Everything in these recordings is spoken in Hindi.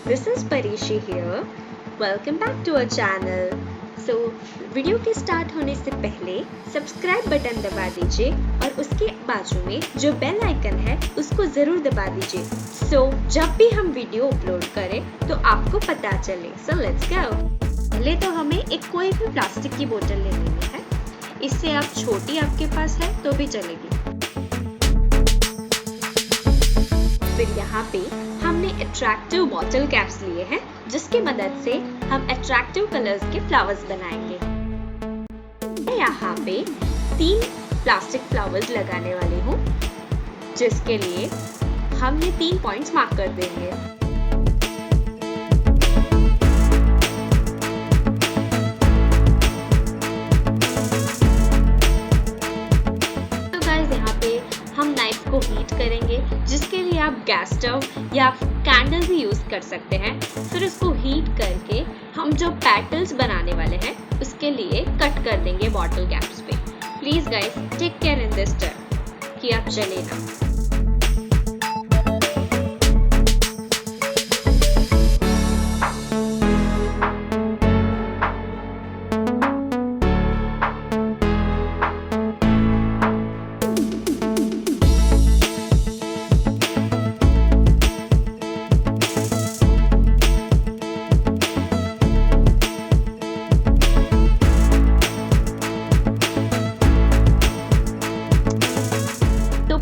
This is Parishi here. Welcome back to our channel. So video के स्टार्ट होने से पहले सब्सक्राइब बटन दबा दीजिए और उसके बाजू में जो बेल आइकन है उसको ज़रूर दबा दीजिए जब भी हम वीडियो अपलोड करें तो आपको पता चले। So let's go. पहले तो हमें एक कोई भी प्लास्टिक की बोतल ले लेनी है। इससे आप छोटी आपके पास है तो भी चलेगी। फिर यहाँ पे हमने अट्रैक्टिव बॉटल कैप्स लिए हैं जिसकी मदद से हम अट्रैक्टिव कलर्स के फ्लावर्स बनाएंगे। मैं यहाँ पे 3 प्लास्टिक फ्लावर्स लगाने वाली हूँ जिसके लिए हमने 3 पॉइंट्स मार्क कर देंगे। तो गाइस यहाँ पे हम नाइफ को हीट करेंगे जिसके लिए आप गैस स्टव या कैंडल भी यूज कर सकते हैं। फिर उसको हीट करके हम जो पेटल्स बनाने वाले हैं उसके लिए कट कर देंगे बॉटल कैप्स पे। Please guys take care in this step कि आप चले ना।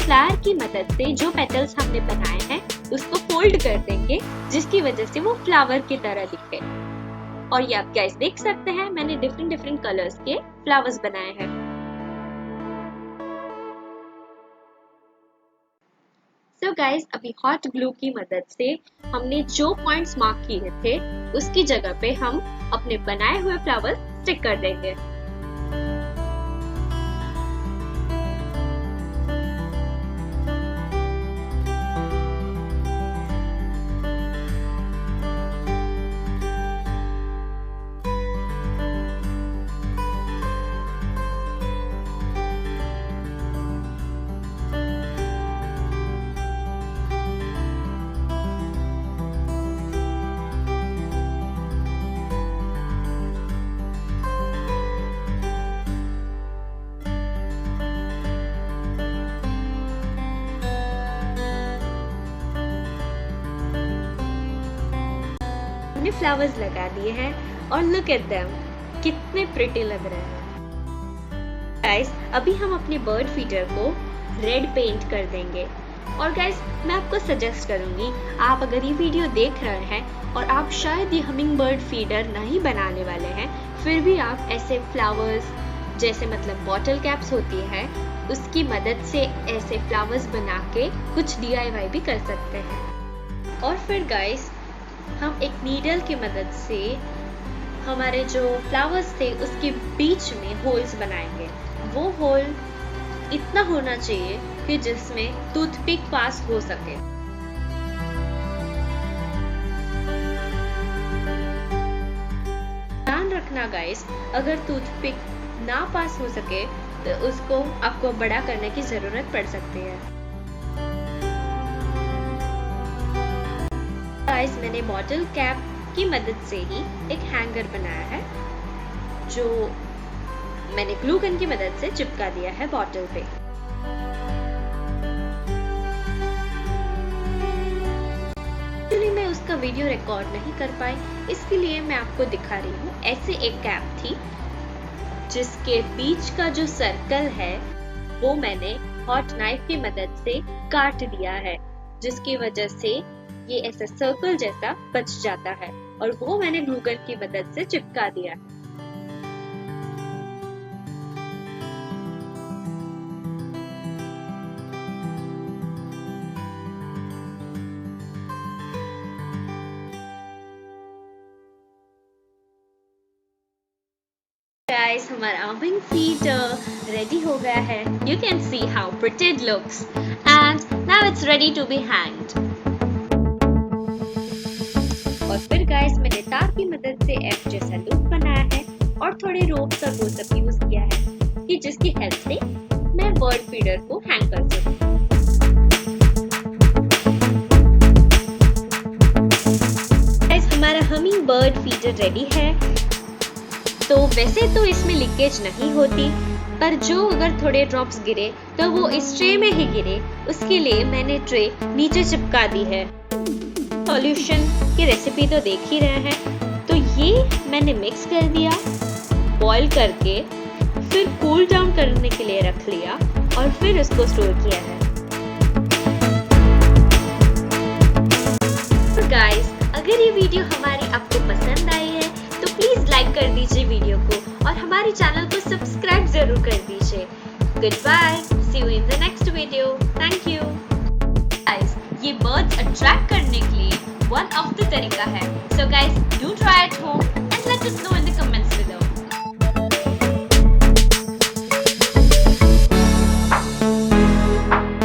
फ्लावर की मदद से जो पेटल्स हमने बनाए हैं उसको फोल्ड कर देंगे जिसकी वजह से वो फ्लावर की तरह दिखे। और ये आप गाइस देख सकते हैं मैंने डिफरेंट कलर्स के फ्लावर्स बनाए हैं। सो गाइस अभी हॉट ग्लू की मदद से हमने जो पॉइंट्स मार्क किए थे उसकी जगह पे हम अपने बनाए हुए फ्लावर्स स्टिक कर देंगे। हमने फ्लावर्स लगा दिए हैं और लुक एट देम कितने प्रिटी लग रहे हैं। गाइस अभी हम अपने बर्ड फीडर को रेड पेंट कर देंगे। और गाइस मैं आपको सजेस्ट करूंगी आप अगर ये वीडियो देख रहे हैं और आप शायद ये हमिंग बर्ड फीडर नहीं बनाने वाले हैं फिर भी आप ऐसे फ्लावर्स जैसे मतलब बॉटल कैप्स होती है उसकी मदद से ऐसे फ्लावर्स बना के कुछ DIY भी कर सकते हैं। और फिर गाइस हम एक नीडल की मदद से हमारे जो फ्लावर्स थे उसके बीच में होल्स बनाएंगे। वो होल इतना होना चाहिए कि जिसमें टूथपिक पास हो सके। ध्यान रखना गाइस अगर टूथपिक ना पास हो सके तो उसको आपको बड़ा करने की जरूरत पड़ सकती है। गाइस मैंने बॉटल कैप की मदद से ही एक हैंगर बनाया है जो मैंने ग्लू गन की मदद से चिपका दिया है बॉटल पे। एक्चुअली मैं उसका वीडियो रिकॉर्ड नहीं कर पाई इसके लिए मैं आपको दिखा रही हूँ। ऐसे एक कैप थी जिसके बीच का जो सर्कल है वो मैंने हॉट नाइफ की मदद से काट दिया है जिसकी वजह से ये ऐसा सर्कल जैसा बच जाता है और वो मैंने ग्लू गन की मदद से चिपका दिया। Guys, हमारा हमिंग फीडर रेडी हो गया है। You can see how pretty it looks and now it's ready to be hanged. और फिर गाइस मैंने तार की मदद से F जैसा लूप बनाया है और थोड़े रोप्स और वो सब यूज किया है कि जिसकी हेल्प से मैं बर्ड फीडर को हैंग कर सकूं। बर्ड फीडर रेडी है। तो वैसे तो इसमें लीकेज नहीं होती, पर जो अगर थोड़े ड्रॉप्स गिरे तो वो इस ट्रे में ही गिरे, उसके लिए मैंने ट्रे नीचे चिपका दी है। सॉल्यूशन की रेसिपी तो देख ही रहे हैं। तो ये मैंने मिक्स कर दिया, बॉईल करके फिर कूल डाउन करने के लिए रख लिया और फिर उसको स्टोर किया है। तो गाइस, अगर ये वीडियो हमारी आपको पसंद आई है तो प्लीज लाइक कर दीजिए वीडियो को और हमारे चैनल को सब्सक्राइब जरूर कर दीजिए। Good bye, see you in the next video. Thank you. Guys, ये बर्ड्स अट्रैक्ट करने के लिए वन ऑफ द तरीका है। So guys, do try at home and let us know in the comment